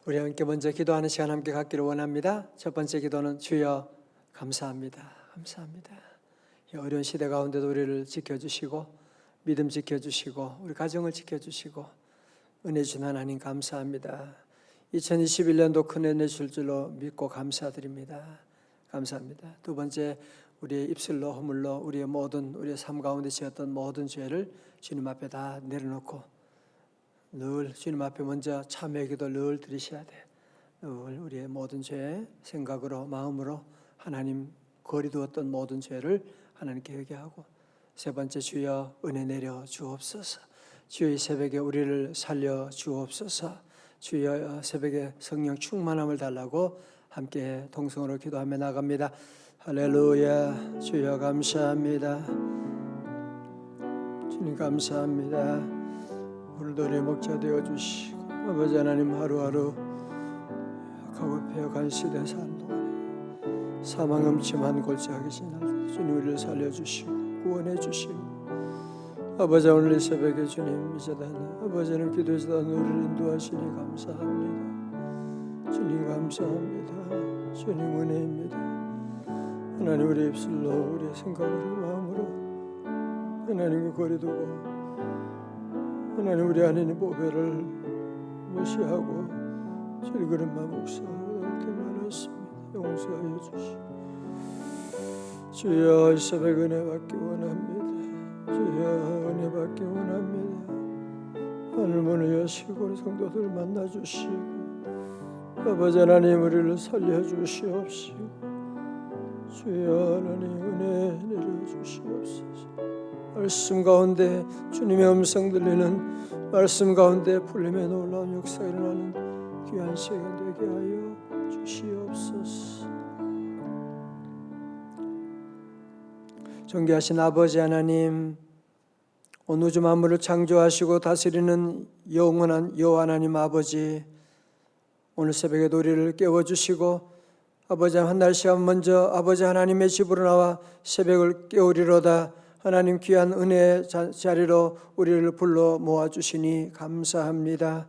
우리 함께 먼저 기도하는 시간 함께 갖기를 원합니다. 첫 번째 기도는 주여 감사합니다. 감사합니다. 이 어려운 시대 가운데도 우리를 지켜주시고 믿음 지켜주시고 우리 가정을 지켜주시고 은혜 주신 하나님 감사합니다. 2021년도 큰 은혜 줄 줄로 믿고 감사드립니다. 감사합니다. 두 번째, 우리의 입술로 허물로 우리의 삶 가운데 지었던 모든 죄를 주님 앞에 다 내려놓고 늘 주님 앞에 먼저 참회 기도 늘 드리셔야 돼. 늘 우리의 모든 죄 생각으로 마음으로 하나님 거리 두었던 모든 죄를 하나님께 회개하고, 세 번째, 주여 은혜 내려 주옵소서. 주여 이 새벽에 우리를 살려 주옵소서. 주여 새벽에 성령 충만함을 달라고 함께 동성으로 기도하며 나갑니다. 할렐루야. 주여 감사합니다. 주님 감사합니다. 오늘도 우리의 목자 되어주시고 아버지 하나님, 하루하루 약하고 배어간 시대 사는 동안에 사망 음침한 골짜기 지날 때 주님 우리를 살려주시고 구원해 주시고, 아버지 오늘 이 새벽에 주님 이 재단에 아버지는 기도의 재단에 우리를 인도하시니 감사합니다. 주님 감사합니다. 주님 은혜입니다. 하나님, 우리의 입술로 우리의 생각으로 마음으로 하나님과 거리두고 하나님 우리 안에 있는 보배를 무시하고 질그릇만 묵상하고 할 때 많았습니다. 용서하여 주시고 주여 이 새벽 은혜 받기 원합니다. 주여 은혜 받기 원합니다. 하늘 문을 여시고 우리 성도들 만나 주시고 아버지 하나님 우리를 살려 주시옵시고 주여 하나님 은혜 내려 주시옵소서. 말씀 가운데 주님의 음성 들리는 말씀 가운데 풀림의 놀라운 역사가 일어나는 귀한 시간 되게 하여 주시옵소서. 존귀하신 아버지 하나님, 온 우주 만물을 창조하시고 다스리는 영원한 여호와 하나님 아버지, 오늘 새벽에 우리를 깨워주시고 아버지 한 날 시간 먼저 아버지 하나님의 집으로 나와 새벽을 깨우리로다 하나님 귀한 은혜의 자리로 우리를 불러 모아주시니 감사합니다.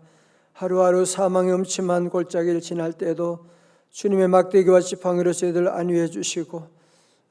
하루하루 사망의 음침한 골짜기를 지날 때도 주님의 막대기와 지팡이로 저희들 안위해 주시고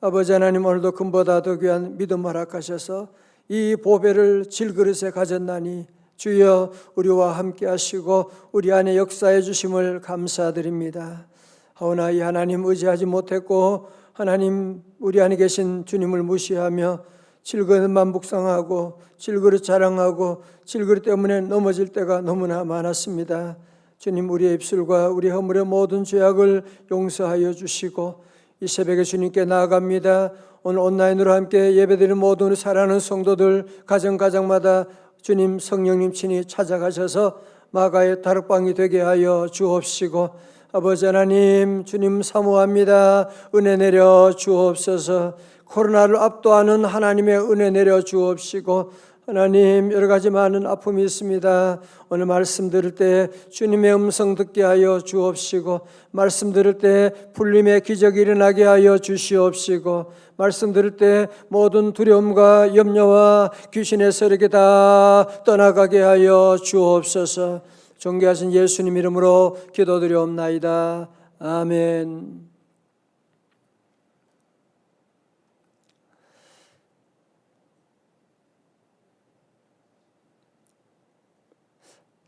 아버지 하나님, 오늘도 금보다 더 귀한 믿음 허락하셔서 이 보배를 질그릇에 가졌나니 주여 우리와 함께 하시고 우리 안에 역사해 주심을 감사드립니다. 하오나 이 하나님 의지하지 못했고 하나님 우리 안에 계신 주님을 무시하며 질그릇만 묵상하고 질그릇 자랑하고 질그릇 때문에 넘어질 때가 너무나 많았습니다. 주님, 우리의 입술과 우리 허물의 모든 죄악을 용서하여 주시고 이 새벽에 주님께 나아갑니다. 오늘 온라인으로 함께 예배드리는 모든 사랑하는 성도들 가정가정마다 주님 성령님 친히 찾아가셔서 마가의 다락방이 되게 하여 주옵시고 아버지 하나님, 주님 사모합니다. 은혜 내려 주옵소서. 코로나를 압도하는 하나님의 은혜 내려 주옵시고 하나님, 여러 가지 많은 아픔이 있습니다. 오늘 말씀 들을 때 주님의 음성 듣게 하여 주옵시고 말씀 들을 때 풀림의 기적이 일어나게 하여 주시옵시고 말씀 들을 때 모든 두려움과 염려와 귀신의 세력이 다 떠나가게 하여 주옵소서. 존귀하신 예수님 이름으로 기도드리옵나이다. 아멘.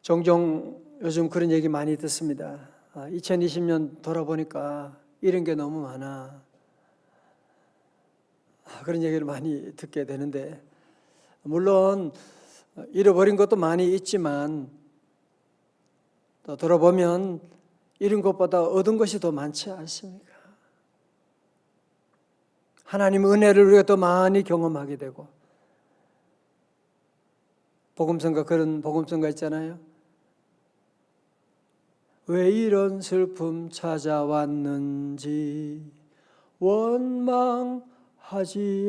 종종 요즘 그런 얘기 많이 듣습니다. 2020년 돌아보니까 이런 게 너무 많아. 그런 얘기를 많이 듣게 되는데, 물론 잃어버린 것도 많이 있지만 또 돌아보면 잃은 것보다 얻은 것이 더 많지 않습니까? 하나님의 은혜를 우리가 더 많이 경험하게 되고, 복음성가, 그런 복음성가 있잖아요. 왜 이런 슬픔 찾아왔는지 원망하지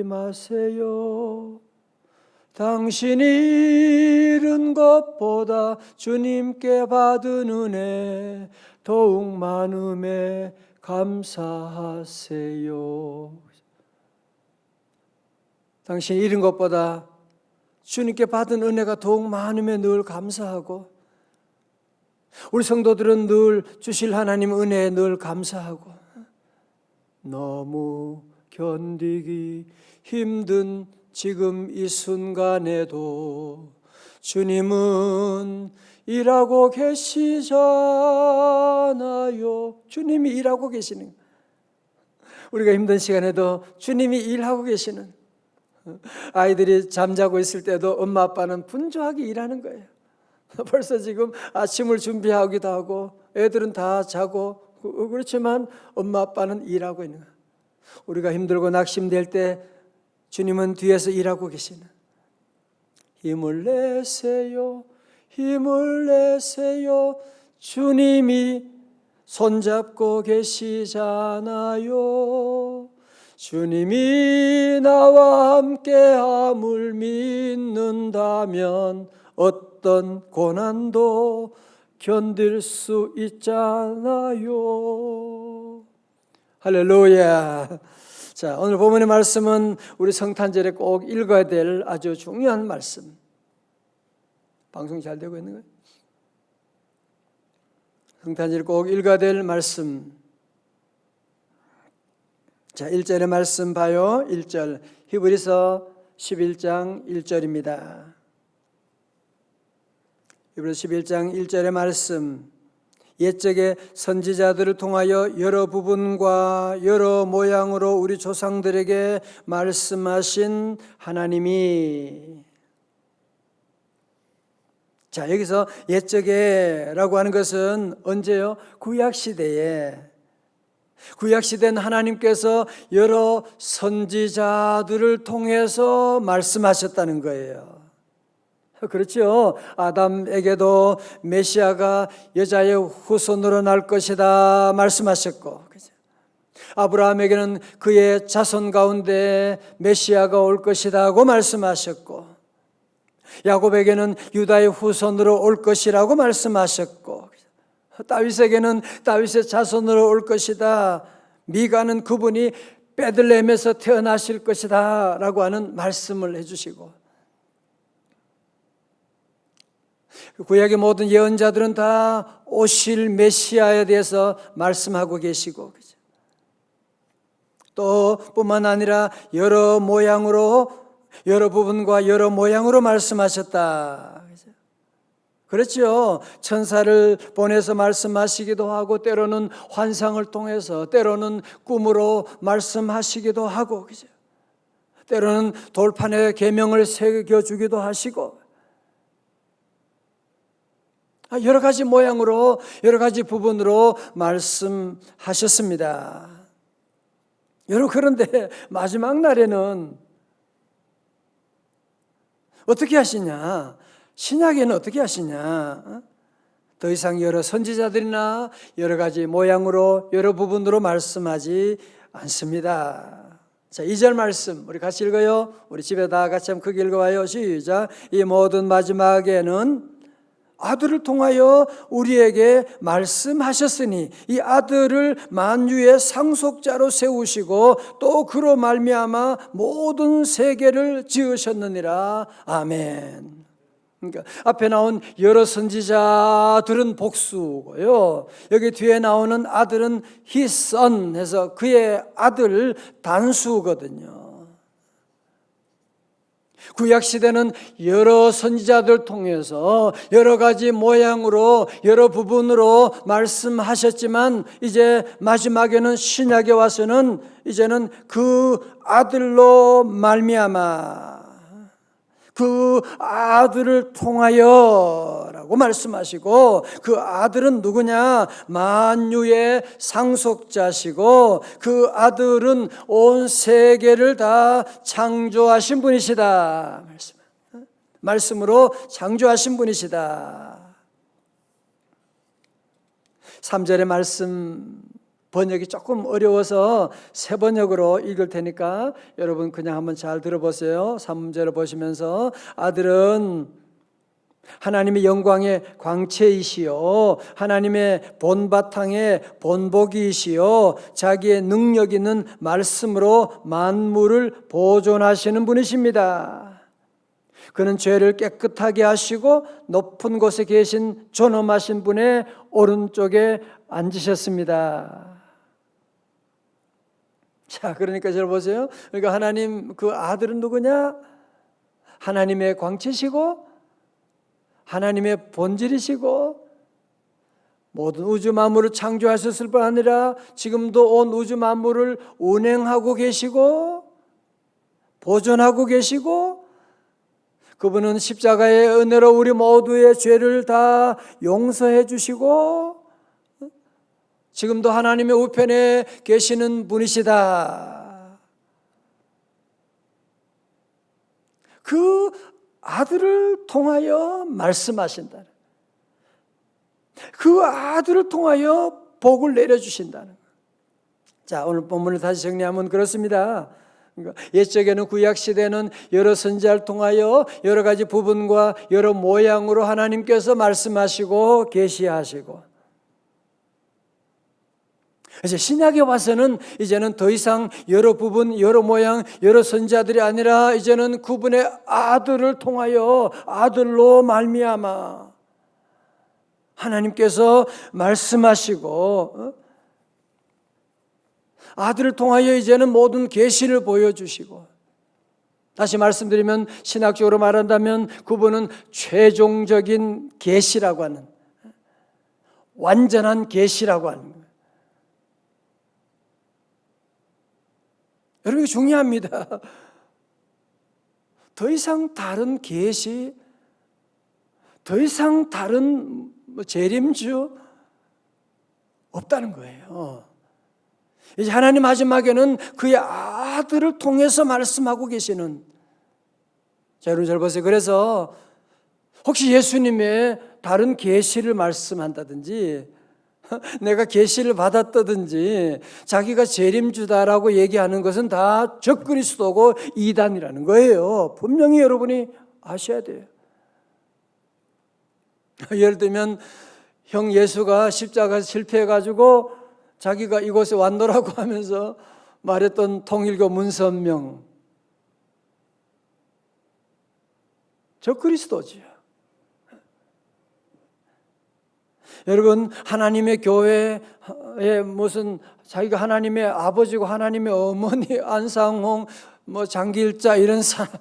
마세요. 당신이 잃은 것보다 주님께 받은 은혜 더욱 많음에 감사하세요. 당신이 잃은 것보다 주님께 받은 은혜가 더욱 많음에 늘 감사하고 우리 성도들은 늘 주실 하나님 은혜에 늘 감사하고, 너무 견디기 힘든 지금 이 순간에도 주님은 일하고 계시잖아요. 주님이 일하고 계시는 거예요. 우리가 힘든 시간에도 주님이 일하고 계시는, 아이들이 잠자고 있을 때도 엄마 아빠는 분주하게 일하는 거예요. 벌써 지금 아침을 준비하기도 하고 애들은 다 자고 그렇지만 엄마 아빠는 일하고 있는 거예요. 우리가 힘들고 낙심될 때 주님은 뒤에서 일하고 계시는, 힘을 내세요, 힘을 내세요, 주님이 손잡고 계시잖아요. 주님이 나와 함께함을 믿는다면 어떤 고난도 견딜 수 있잖아요. 할렐루야. 자, 오늘 본문의 말씀은 우리 성탄절에 꼭 읽어야 될 아주 중요한 말씀. 방송 잘 되고 있는 거예요? 성탄절에 꼭 읽어야 될 말씀. 자, 1절의 말씀 봐요. 1절 히브리서 11장 1절입니다. 히브리서 11장 1절의 말씀. 옛적에 선지자들을 통하여 여러 부분과 여러 모양으로 우리 조상들에게 말씀하신 하나님이. 자, 여기서 옛적에라고 하는 것은 언제요? 구약시대에, 구약시대는 하나님께서 여러 선지자들을 통해서 말씀하셨다는 거예요. 그렇죠. 아담에게도 메시아가 여자의 후손으로 날 것이다 말씀하셨고, 아브라함에게는 그의 자손 가운데 메시아가 올 것이라고 말씀하셨고, 야곱에게는 유다의 후손으로 올 것이라고 말씀하셨고, 다윗에게는 다윗의 자손으로 올 것이다, 미가는 그분이 베들레헴에서 태어나실 것이다 라고 하는 말씀을 해주시고, 구약의 모든 예언자들은 다 오실 메시아에 대해서 말씀하고 계시고, 또 뿐만 아니라 여러 모양으로, 여러 부분과 여러 모양으로 말씀하셨다. 그렇죠. 천사를 보내서 말씀하시기도 하고, 때로는 환상을 통해서, 때로는 꿈으로 말씀하시기도 하고, 때로는 돌판에 계명을 새겨주기도 하시고, 여러 가지 모양으로, 여러 가지 부분으로 말씀하셨습니다. 여러분, 그런데 마지막 날에는 어떻게 하시냐? 신약에는 어떻게 하시냐? 더 이상 여러 선지자들이나 여러 가지 모양으로, 여러 부분으로 말씀하지 않습니다. 자, 2절 말씀 우리 같이 읽어요. 우리 집에 다 같이 한번 크게 읽어봐요. 시작. 이 모든 마지막에는 아들을 통하여 우리에게 말씀하셨으니 이 아들을 만유의 상속자로 세우시고 또 그로 말미암아 모든 세계를 지으셨느니라. 아멘. 그러니까 앞에 나온 여러 선지자들은 복수고요, 여기 뒤에 나오는 아들은 his son 해서 그의 아들 단수거든요. 구약시대는 여러 선지자들 통해서 여러 가지 모양으로 여러 부분으로 말씀하셨지만, 이제 마지막에는 신약에 와서는 이제는 그 아들로 말미암아, 그 아들을 통하여 라고 말씀하시고, 그 아들은 누구냐? 만유의 상속자시고 그 아들은 온 세계를 다 창조하신 분이시다. 말씀으로 창조하신 분이시다. 3절의 말씀 번역이 조금 어려워서 새 번역으로 읽을 테니까 여러분 그냥 한번 잘 들어보세요. 3절을 보시면서, 아들은 하나님의 영광의 광채이시요 하나님의 본바탕의 본보기이시요 자기의 능력 있는 말씀으로 만물을 보존하시는 분이십니다. 그는 죄를 깨끗하게 하시고 높은 곳에 계신 존엄하신 분의 오른쪽에 앉으셨습니다. 자, 그러니까 잘 보세요. 그러니까 하나님 그 아들은 누구냐? 하나님의 광채시고 하나님의 본질이시고 모든 우주 만물을 창조하셨을 뿐 아니라 지금도 온 우주 만물을 운행하고 계시고 보존하고 계시고 그분은 십자가의 은혜로 우리 모두의 죄를 다 용서해 주시고 지금도 하나님의 우편에 계시는 분이시다. 그 아들을 통하여 말씀하신다. 그 아들을 통하여 복을 내려주신다는 거예요. 자, 오늘 본문을 다시 정리하면 그렇습니다. 옛적에는 구약시대는 여러 선지자를 통하여 여러 가지 부분과 여러 모양으로 하나님께서 말씀하시고 계시하시고 이제 신약에 와서는 이제는 더 이상 여러 부분, 여러 모양, 여러 선지자들이 아니라 이제는 그분의 아들을 통하여 아들로 말미암아 하나님께서 말씀하시고 아들을 통하여 이제는 모든 계시를 보여주시고 다시 말씀드리면 신학적으로 말한다면 그분은 최종적인 계시라고 하는 완전한 계시라고 하는 거예요. 여러분 이거 중요합니다. 더 이상 다른 계시, 더 이상 다른 재림주 없다는 거예요. 이제 하나님 마지막에는 그의 아들을 통해서 말씀하고 계시는 자, 여러분 잘 보세요. 그래서 혹시 예수님의 다른 계시를 말씀한다든지 내가 계시를 받았다든지 자기가 재림주다라고 얘기하는 것은 다 적그리스도고 이단이라는 거예요. 분명히 여러분이 아셔야 돼요. 예를 들면 형 예수가 십자가에서 실패해가지고 자기가 이곳에 왔노라고 하면서 말했던 통일교 문선명 적그리스도지요. 여러분 하나님의 교회에 무슨 자기가 하나님의 아버지고 하나님의 어머니 안상홍 장길자 이런 사람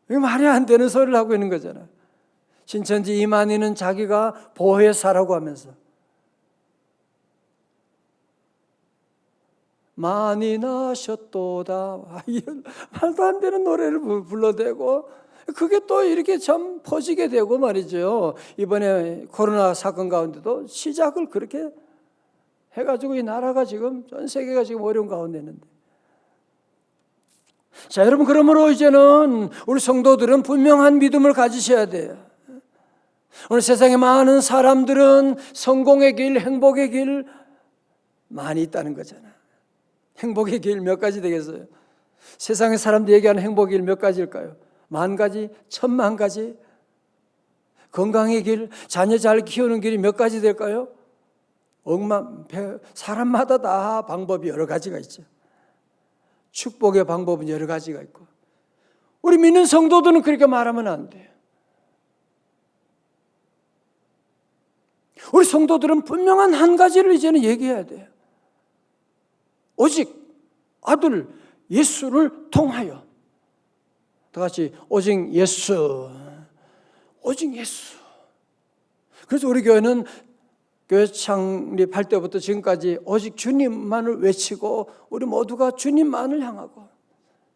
이거 말이 안 되는 소리를 하고 있는 거잖아요. 신천지 이만희는 자기가 보혜사라고 하면서 많이 나셨도다 이런 말도 안 되는 노래를 불러대고 그게 또 이렇게 참 퍼지게 되고 말이죠. 이번에 코로나 사건 가운데도 시작을 그렇게 해가지고 이 나라가 지금 전 세계가 지금 어려운 가운데 있는데 자 여러분 그러므로 이제는 우리 성도들은 분명한 믿음을 가지셔야 돼요. 오늘 세상에 많은 사람들은 성공의 길, 행복의 길 많이 있다는 거잖아요. 행복의 길 몇 가지 되겠어요? 세상의 사람들이 얘기하는 행복의 길 몇 가지일까요? 10,000가지, 10,000,000가지? 건강의 길, 자녀 잘 키우는 길이 몇 가지 될까요? 사람마다 다 방법이 여러 가지가 있죠. 축복의 방법은 여러 가지가 있고 우리 믿는 성도들은 그렇게 말하면 안 돼요. 우리 성도들은 분명한 한 가지를 이제는 얘기해야 돼요. 오직 아들 예수를 통하여 다 같이 오직 예수, 오직 예수. 그래서 우리 교회는 교회 창립할 때부터 지금까지 오직 주님만을 외치고 우리 모두가 주님만을 향하고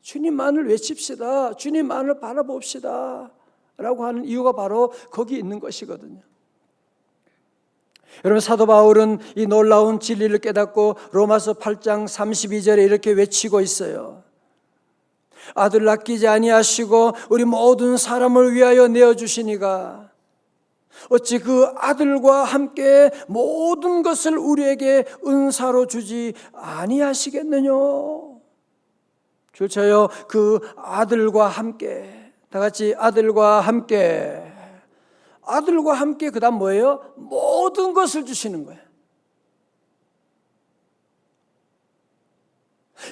주님만을 외칩시다, 주님만을 바라봅시다 라고 하는 이유가 바로 거기 있는 것이거든요. 여러분 사도 바울은 이 놀라운 진리를 깨닫고 로마서 8장 32절에 이렇게 외치고 있어요. 아들 아끼지 아니하시고 우리 모든 사람을 위하여 내어주시니가 어찌 그 아들과 함께 모든 것을 우리에게 은사로 주지 아니하시겠느냐. 줄쳐요. 그 아들과 함께 다 같이 아들과 함께 아들과 함께 그 다음 뭐예요? 모든 것을 주시는 거예요.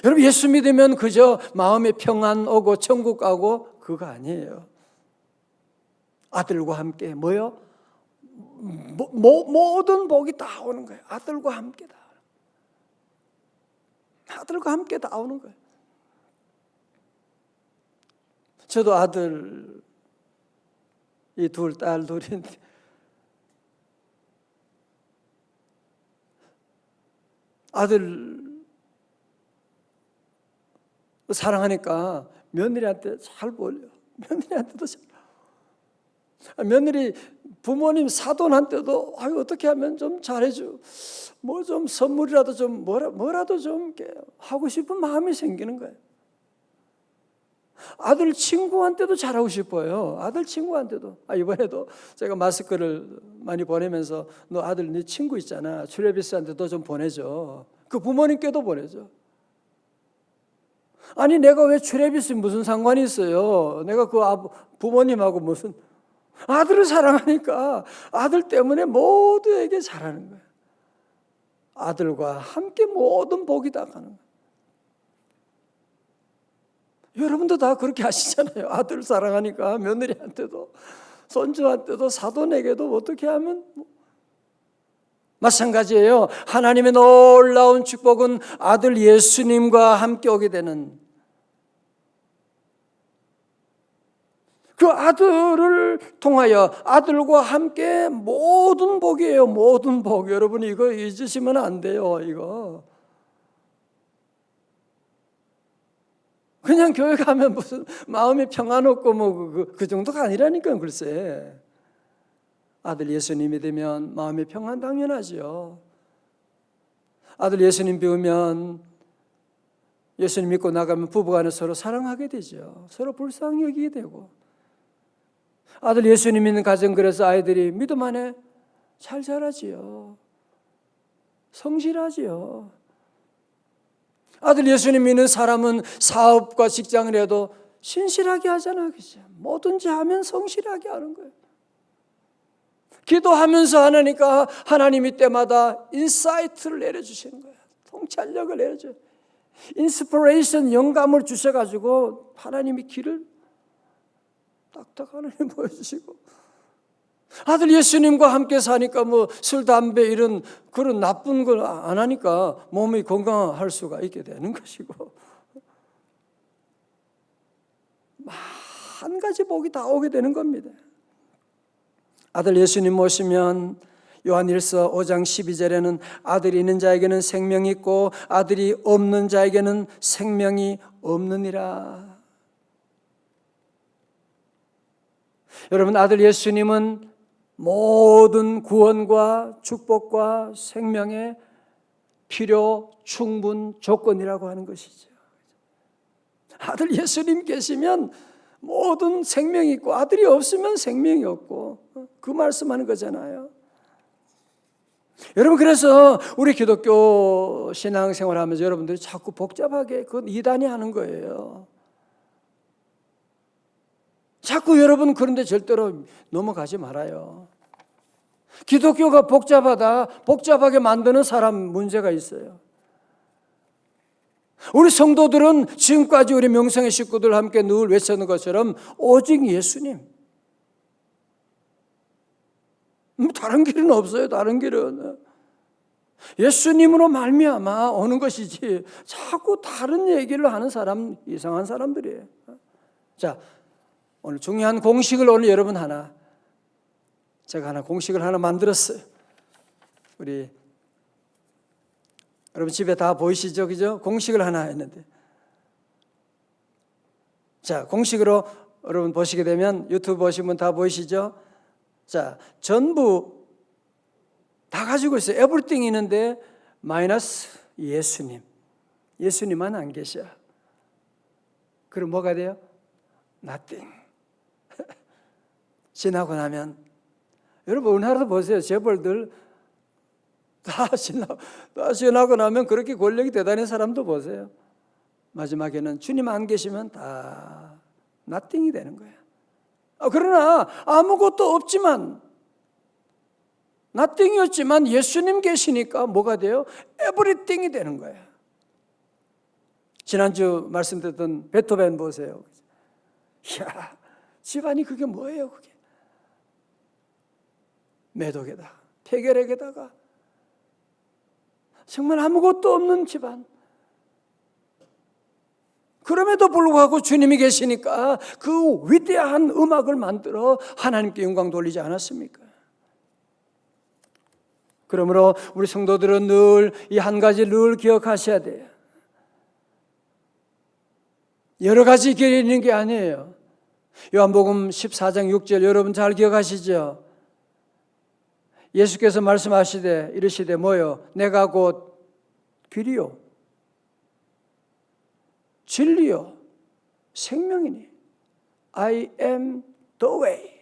여러분 예수 믿으면 그저 마음에 평안 오고 천국 가고 그거 아니에요. 아들과 함께 뭐요? 모든 복이 다 오는 거예요. 아들과 함께 다. 아들과 함께 다 오는 거예요. 저도 아들, 이 딸 둘인데 아들 사랑하니까 며느리한테 잘 보여요. 며느리한테도 잘. 며느리 부모님 사돈한테도 어떻게 하면 좀 잘해줘. 뭐 좀 선물이라도 좀 뭐라도 좀 하고 싶은 마음이 생기는 거예요. 아들 친구한테도 잘하고 싶어요. 아들 친구한테도. 이번에도 제가 마스크를 많이 보내면서 너 아들 네 친구 있잖아. 트래비스한테도 좀 보내줘. 그 부모님께도 보내줘. 아니 내가 왜 트래비스 무슨 상관이 있어요? 내가 그 부모님하고 무슨. 아들을 사랑하니까 아들 때문에 모두에게 잘하는 거예요. 아들과 함께 모든 복이 다 가는 거예요. 여러분도 다 그렇게 하시잖아요. 아들 사랑하니까 며느리한테도 손주한테도 사돈에게도 어떻게 하면 마찬가지예요. 하나님의 놀라운 축복은 아들 예수님과 함께 오게 되는 그 아들을 통하여 아들과 함께 모든 복이에요. 모든 복. 여러분 이거 잊으시면 안 돼요. 이거 그냥 교회 가면 무슨 마음이 평안 없고 그 정도가 아니라니까요. 글쎄 아들 예수님이 되면 마음의 평안 당연하죠. 아들 예수님 배우면 예수님 믿고 나가면 부부간에 서로 사랑하게 되죠. 서로 불쌍히 여기게 되고 아들 예수님 믿는 가정 그래서 아이들이 믿음 안에 잘 자라지요. 성실하지요. 아들 예수님 믿는 사람은 사업과 직장을 해도 신실하게 하잖아요. 그죠? 뭐든지 하면 성실하게 하는 거예요. 기도하면서 하니까 하나님이 때마다 인사이트를 내려주시는 거예요. 통찰력을 내려줘요. 인스피레이션 영감을 주셔가지고 하나님이 길을 딱딱 하나님 보여주시고 아들 예수님과 함께 사니까 술, 담배 이런 그런 나쁜 걸 안 하니까 몸이 건강할 수가 있게 되는 것이고 한 가지 복이 다 오게 되는 겁니다. 아들 예수님 모시면 요한일서 5장 12절에는 아들이 있는 자에게는 생명이 있고 아들이 없는 자에게는 생명이 없느니라. 여러분 아들 예수님은 모든 구원과 축복과 생명의 필요 충분 조건이라고 하는 것이죠. 아들 예수님 계시면 모든 생명이 있고 아들이 없으면 생명이 없고 그 말씀하는 거잖아요. 여러분 그래서 우리 기독교 신앙생활하면서 여러분들이 자꾸 복잡하게 그건 이단이 하는 거예요. 자꾸 여러분 그런데 절대로 넘어가지 말아요. 기독교가 복잡하게 만드는 사람 문제가 있어요. 우리 성도들은 지금까지 우리 명성의 식구들 함께 늘 외치는 것처럼 오직 예수님. 다른 길은 없어요. 다른 길은 예수님으로 말미암아 오는 것이지 자꾸 다른 얘기를 하는 사람 이상한 사람들이에요. 자, 오늘 중요한 공식을 오늘 여러분 제가 공식을 하나 만들었어요. 우리 여러분 집에 다 보이시죠? 그죠? 공식을 하나 했는데. 자, 공식으로 여러분 보시게 되면 유튜브 보시면 다 보이시죠? 자, 전부 다 가지고 있어요. 에브리띵 있는데 마이너스 예수님. 예수님만 안 계셔. 그럼 뭐가 돼요? nothing. 지나고 나면 여러분 우리나라도 보세요. 재벌들 다 지나고 나면 그렇게 권력이 대단한 사람도 보세요. 마지막에는 주님 안 계시면 다 nothing이 되는 거예요. 그러나 아무것도 없지만 nothing이었지만 예수님 계시니까 뭐가 돼요? everything이 되는 거예요. 지난주 말씀드렸던 베토벤 보세요. 이야, 집안이 그게 뭐예요, 그게? 매독에다가, 폐결핵에다가, 정말 아무것도 없는 집안. 그럼에도 불구하고 주님이 계시니까 그 위대한 음악을 만들어 하나님께 영광 돌리지 않았습니까? 그러므로 우리 성도들은 늘 이 한 가지 늘 기억하셔야 돼요. 여러 가지 길이 있는 게 아니에요. 요한복음 14장 6절 여러분 잘 기억하시죠? 예수께서 말씀하시되 이르시되 뭐요? 내가 곧 길이요 진리요 생명이니 I am the way.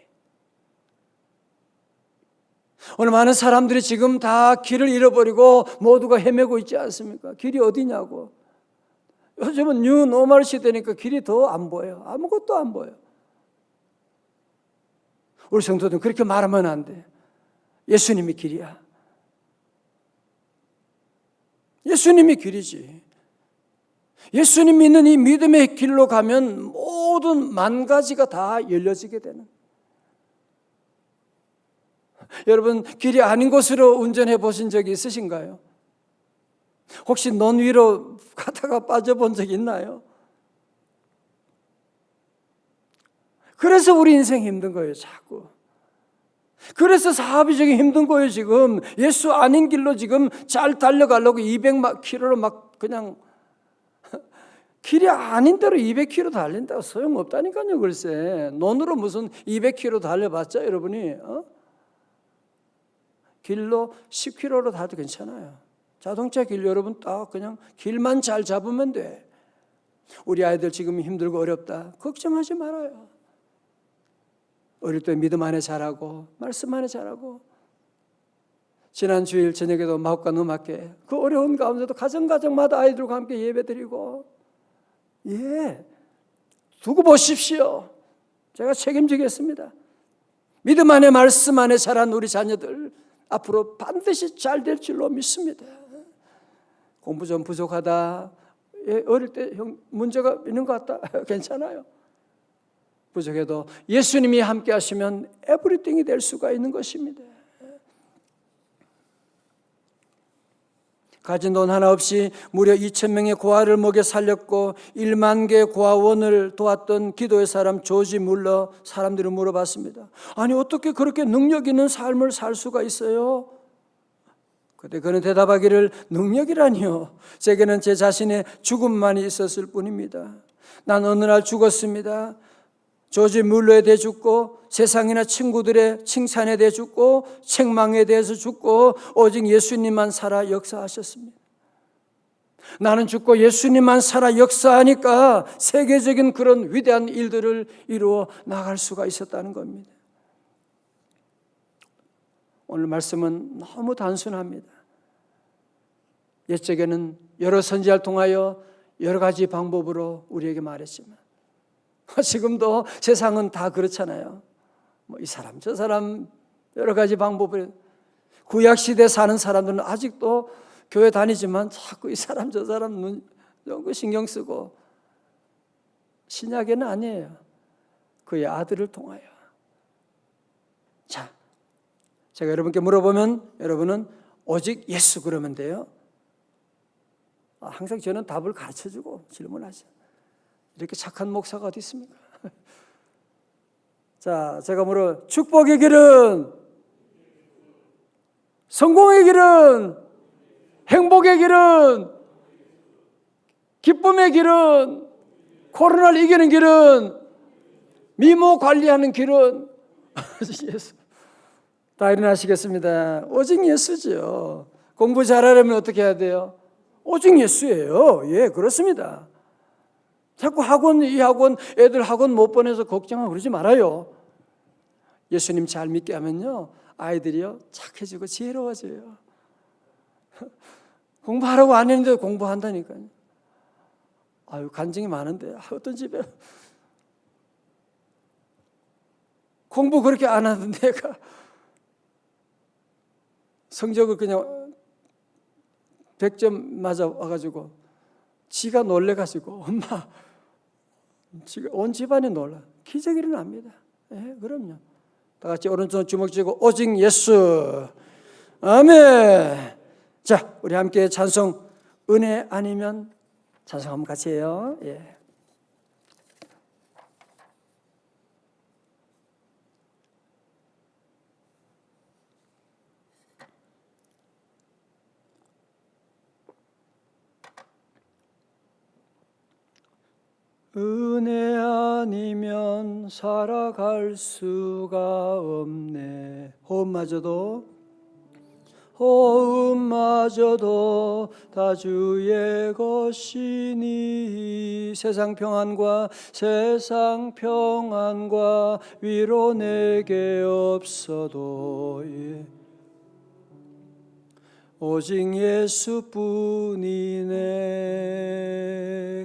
오늘 많은 사람들이 지금 다 길을 잃어버리고 모두가 헤매고 있지 않습니까? 길이 어디냐고. 요즘은 뉴 노멀 시대니까 길이 더 안 보여요. 아무것도 안 보여요. 우리 성도들은 그렇게 말하면 안 돼. 예수님이 길이야. 예수님이 길이지. 예수님 믿는 이 믿음의 길로 가면 모든 만 가지가 다 열려지게 되는. 여러분 길이 아닌 곳으로 운전해 보신 적이 있으신가요? 혹시 논 위로 가다가 빠져본 적 있나요? 그래서 우리 인생 힘든 거예요, 자꾸. 그래서 사업이 저기 힘든 거예요, 지금. 예수 아닌 길로 지금 잘 달려가려고 200km로 막 그냥 길이 아닌 대로 200km 달린다고 소용없다니까요, 글쎄. 논으로 무슨 200km 달려봤자 여러분이 길로 10km로 다도 괜찮아요. 자동차 길 여러분 딱 그냥 길만 잘 잡으면 돼. 우리 아이들 지금 힘들고 어렵다. 걱정하지 말아요. 어릴 때 믿음 안에 자라고 말씀 안에 자라고 지난 주일 저녁에도 마곡간 음악회 그 어려운 가운데도 가정마다 아이들과 함께 예배드리고 두고 보십시오. 제가 책임지겠습니다. 믿음 안에 말씀 안에 자란 우리 자녀들 앞으로 반드시 잘 될 줄로 믿습니다. 공부 좀 부족하다. 어릴 때 형 문제가 있는 것 같다. 괜찮아요. 부족해도 예수님이 함께 하시면 에브리띵이 될 수가 있는 것입니다. 가진 돈 하나 없이 무려 2,000명의 고아를 먹여 살렸고 1만 개의 고아원을 도왔던 기도의 사람 조지 물러 사람들이 물어봤습니다. 아니 어떻게 그렇게 능력 있는 삶을 살 수가 있어요? 그때 그는 대답하기를 능력이라니요. 제게는 제 자신의 죽음만이 있었을 뿐입니다. 난 어느 날 죽었습니다. 조지 물러에 대해 죽고 세상이나 친구들의 칭찬에 대해 죽고 책망에 대해서 죽고 오직 예수님만 살아 역사하셨습니다. 나는 죽고 예수님만 살아 역사하니까 세계적인 그런 위대한 일들을 이루어 나갈 수가 있었다는 겁니다. 오늘 말씀은 너무 단순합니다. 옛적에는 여러 선지자를 통하여 여러 가지 방법으로 우리에게 말했지만 지금도 세상은 다 그렇잖아요. 이 사람 저 사람 여러 가지 방법을 구약시대에 사는 사람들은 아직도 교회 다니지만 자꾸 이 사람 저 사람 눈 이런 거 신경 쓰고 신약에는 아니에요. 그의 아들을 통하여. 자, 제가 여러분께 물어보면 여러분은 오직 예수 그러면 돼요. 항상 저는 답을 가르쳐주고 질문하죠. 이렇게 착한 목사가 어디 있습니까? 자, 제가 물어 축복의 길은, 성공의 길은, 행복의 길은, 기쁨의 길은, 코로나를 이기는 길은, 미모 관리하는 길은 예수. 다 일어나시겠습니다. 오직 예수죠. 공부 잘하려면 어떻게 해야 돼요? 오직 예수예요. 예, 그렇습니다. 자꾸 학원, 이 학원, 애들 학원 못 보내서 걱정하고 그러지 말아요. 예수님 잘 믿게 하면요, 아이들이요, 착해지고 지혜로워져요. 공부하라고 안 했는데 공부한다니까요. 아유, 간증이 많은데, 어떤 집에 공부 그렇게 안 하는데 내가 성적을 그냥 100점 맞아 와가지고 지가 놀래가지고 엄마 지가 온 집안이 놀라. 기적이 일어납니다. 예, 그럼요. 다 같이 오른손 주먹 쥐고 오직 예수. 아멘. 자, 우리 함께 찬송 은혜 아니면 찬송 한번 같이 해요. 예. 은혜 아니면 살아갈 수가 없네. 호흡마저도 다 주의 것이니 세상 평안과 위로 내게 없어도 오직 예수뿐이네.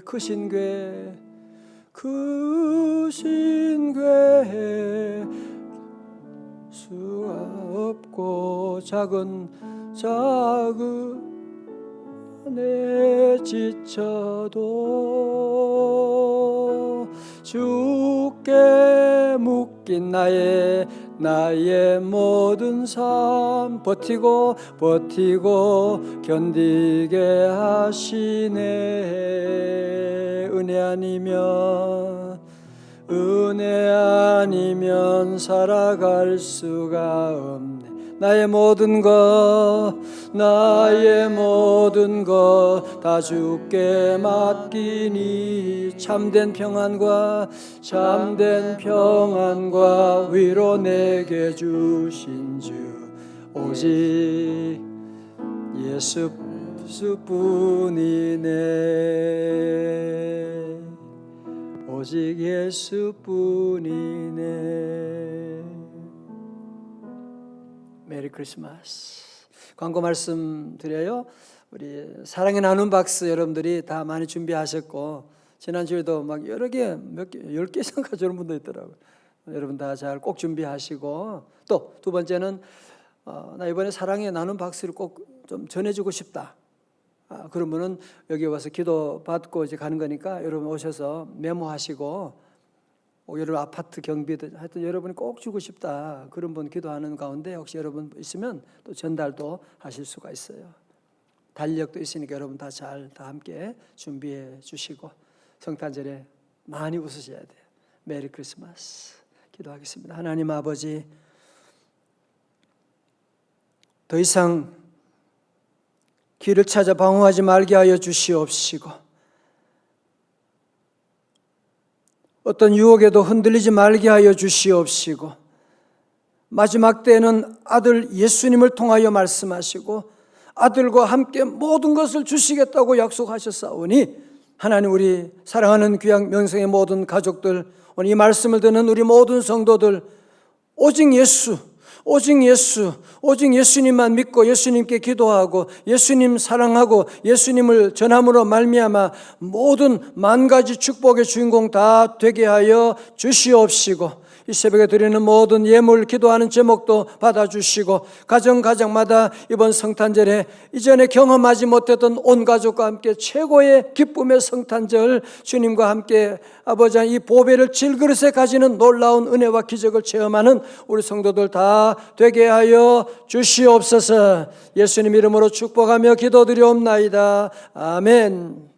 크신 괴 수가 없고 작은 내 지쳐도 주께 묶인 나의 모든 삶 버티고 견디게 하시네. 은혜 아니면 살아갈 수가 없네. 나의 모든 것 다 주께 맡기니 참된 평안과 위로 내게 주신 주 오직 예수뿐이네. 오직 예수뿐이네. 메리 크리스마스. 광고 말씀드려요. 우리 사랑의 나눔 박스 여러분들이 다 많이 준비하셨고 지난주에도 막 여러 개, 10개 이상 가져오는 분도 있더라고요. 여러분 다 잘 꼭 준비하시고 또 두 번째는 나 이번에 사랑의 나눔 박스를 꼭 좀 전해주고 싶다. 그런 분은 여기 와서 기도 받고 이제 가는 거니까 여러분 오셔서 메모하시고 여러분 아파트 경비도 하여튼 여러분이 꼭 주고 싶다. 그런 분 기도하는 가운데 혹시 여러분 있으면 또 전달도 하실 수가 있어요. 달력도 있으니까 여러분 다 함께 준비해 주시고 성탄절에 많이 웃으셔야 돼요. 메리 크리스마스. 기도하겠습니다. 하나님 아버지, 더 이상 길을 찾아 방황하지 말게 하여 주시옵시고 어떤 유혹에도 흔들리지 말게 하여 주시옵시고 마지막 때에는 아들 예수님을 통하여 말씀하시고 아들과 함께 모든 것을 주시겠다고 약속하셨사오니 하나님, 우리 사랑하는 귀한 명성의 모든 가족들, 오늘 이 말씀을 듣는 우리 모든 성도들 오직 예수님만 믿고 예수님께 기도하고 예수님 사랑하고 예수님을 전함으로 말미암아 모든 만 가지 축복의 주인공 다 되게 하여 주시옵시고 이 새벽에 드리는 모든 예물 기도하는 제목도 받아주시고 가정마다 이번 성탄절에 이전에 경험하지 못했던 온 가족과 함께 최고의 기쁨의 성탄절 주님과 함께 아버지 이 보배를 질그릇에 가지는 놀라운 은혜와 기적을 체험하는 우리 성도들 다 되게 하여 주시옵소서. 예수님 이름으로 축복하며 기도드리옵나이다. 아멘.